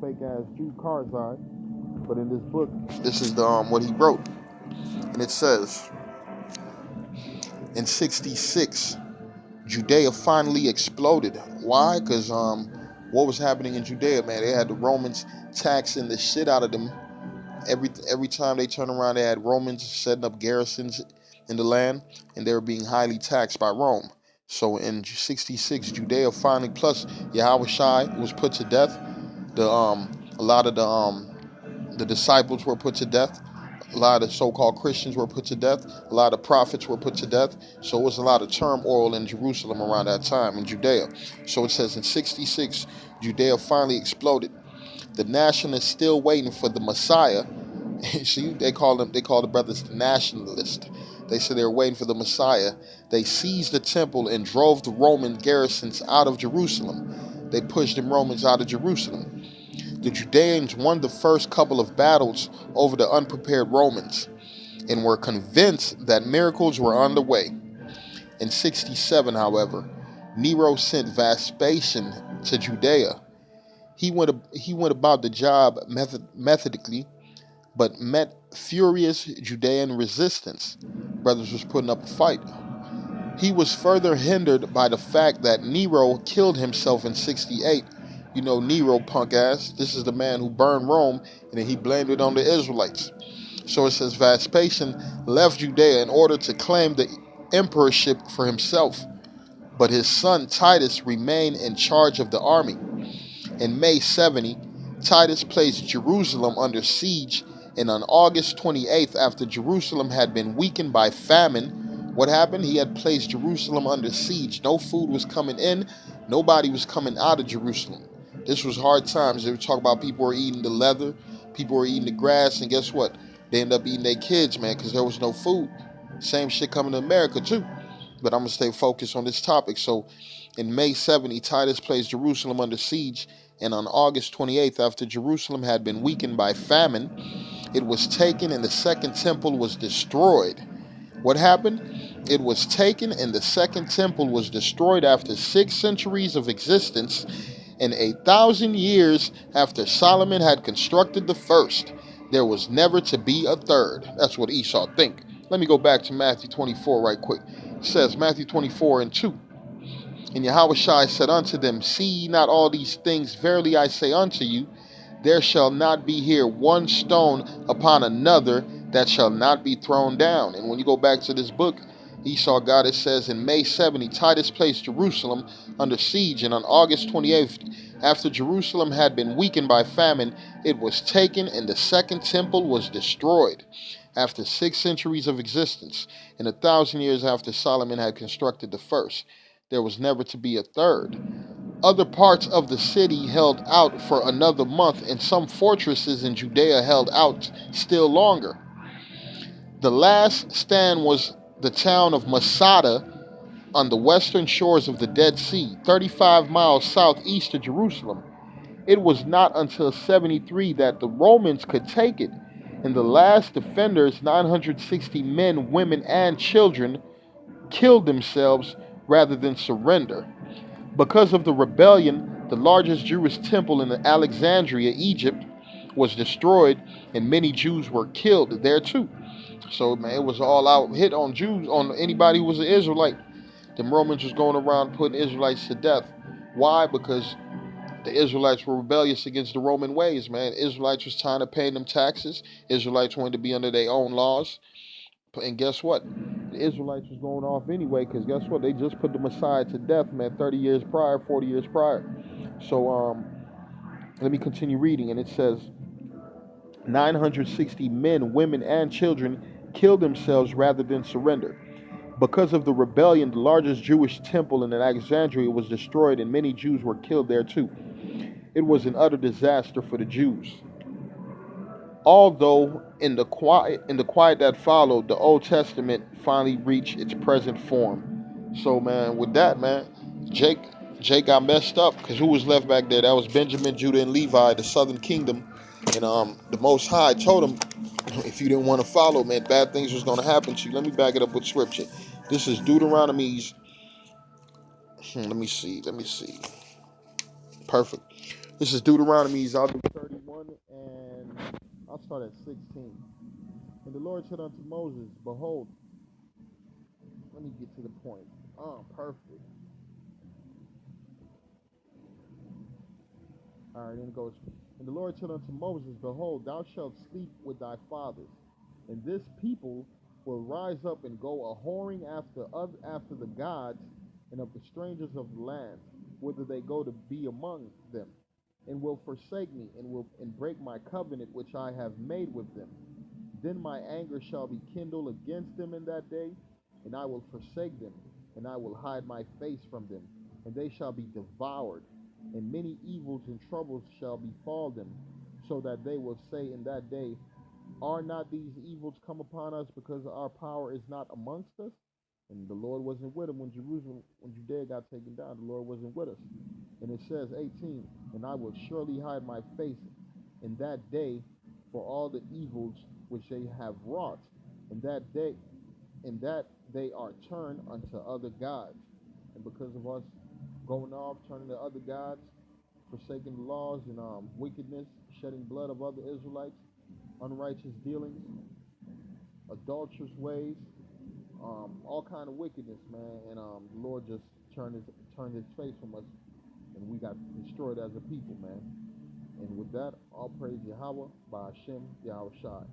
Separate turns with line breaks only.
fake ass Jew Karzai. But in this book, this is the what he wrote, and it says, in 66, Judea finally exploded. Why? Because what was happening in Judea, man? They had the Romans taxing the shit out of them. Every time they turn around, they had Romans setting up garrisons in the land, and they were being highly taxed by Rome. So in 66, Judea finally, plus Yahweh Shai was put to death. A lot of the disciples were put to death. A lot of so-called Christians were put to death. A lot of prophets were put to death. So it was a lot of turmoil in Jerusalem around that time in Judea. So it says in 66, Judea finally exploded. The nationalists still waiting for the Messiah. See, they call the brothers nationalists. They said they were waiting for the Messiah. They seized the temple and drove the Roman garrisons out of Jerusalem. They pushed them Romans out of Jerusalem. The Judeans won the first couple of battles over the unprepared Romans and were convinced that miracles were on the way. In 67, however, Nero sent Vespasian to Judea. He went about the job methodically, but met furious Judean resistance. Brothers was putting up a fight. He was further hindered by the fact that Nero killed himself in 68. You know Nero, punk ass. This is the man who burned Rome, and then he blamed it on the Israelites. So it says Vespasian left Judea in order to claim the emperorship for himself, but his son Titus remained in charge of the army. In May 70, Titus placed Jerusalem under siege, and on August 28th, after Jerusalem had been weakened by famine, what happened? He had placed Jerusalem under siege. No food was coming in. Nobody was coming out of Jerusalem. This was hard times. They were talking about people were eating the leather, people were eating the grass, and guess what? They ended up eating their kids, man, because there was no food. Same shit coming to America, too. But I'm going to stay focused on this topic. So in May 70, Titus placed Jerusalem under siege, and on August 28th, after Jerusalem had been weakened by famine, it was taken and the second temple was destroyed. What happened? It was taken and the second temple was destroyed after 6 centuries of existence and 1,000 years after Solomon had constructed the first. There was never to be a third. That's what Esau think. Let me go back to Matthew 24 right quick. It says, Matthew 24:2. And Yahweh Shai said unto them, See ye not all these things? Verily I say unto you, there shall not be here one stone upon another that shall not be thrown down. And when you go back to this book, Esau got it says in May 70, Titus placed Jerusalem under siege, and on August 28th, after Jerusalem had been weakened by famine, it was taken and the second temple was destroyed. After 6 centuries of existence, and 1,000 years after Solomon had constructed the first, there was never to be a third. Other parts of the city held out for another month, and some fortresses in Judea held out still longer. The last stand was the town of Masada on the western shores of the Dead Sea, 35 miles southeast of Jerusalem. It was not until 73 that the Romans could take it, and the last defenders, 960 men, women, and children, killed themselves rather than surrender. Because of the rebellion, the largest Jewish temple in Alexandria, Egypt, was destroyed, and many Jews were killed there too. So, man, it was all out hit on Jews, on anybody who was an Israelite. The Romans was going around putting Israelites to death. Why? Because the Israelites were rebellious against the Roman ways, man. Israelites was tired of paying them taxes. Israelites wanted to be under their own laws. And guess what? The Israelites was going off anyway, because guess what? They just put the Messiah to death, man, 30 years prior, 40 years prior. So let me continue reading, and it says 960 men, women, and children killed themselves rather than surrender. Because of the rebellion, the largest Jewish temple in Alexandria was destroyed, and many Jews were killed there too. It was an utter disaster for the Jews. Although in the quiet that followed, the Old Testament finally reached its present form. So, man, with that, man, Jake got messed up, because who was left back there? That was Benjamin, Judah, and Levi, the southern kingdom. And the Most High told him, if you didn't want to follow, man, bad things was going to happen to you. Let me back it up with scripture. This is Deuteronomy's. Let me see. Perfect. This is Deuteronomy's. I'll do 1, and I'll start at 16. And the Lord said unto Moses, behold, let me get to the point. Oh, perfect. All right, then it goes. And the Lord said unto Moses, behold, thou shalt sleep with thy fathers, and this people will rise up and go a whoring after the gods and of the strangers of the land, whither they go to be among them, and will forsake me, and break my covenant which I have made with them. Then my anger shall be kindled against them in that day, and I will forsake them, and I will hide my face from them, and they shall be devoured, and many evils and troubles shall befall them, so that they will say in that day, are not these evils come upon us because our power is not amongst us? And the Lord wasn't with them when Judea got taken down. The Lord wasn't with us. And it says 18, and I will surely hide my face in that day for all the evils which they have wrought, and that they are turned unto other gods. And because of us going off, turning to other gods, forsaking the laws and wickedness, shedding blood of other Israelites, unrighteous dealings, adulterous ways, all kind of wickedness, man. And the Lord just turned his face from us, and we got destroyed as a people, man. And with that, all praise Yahweh by Hashem Yahweh Shai.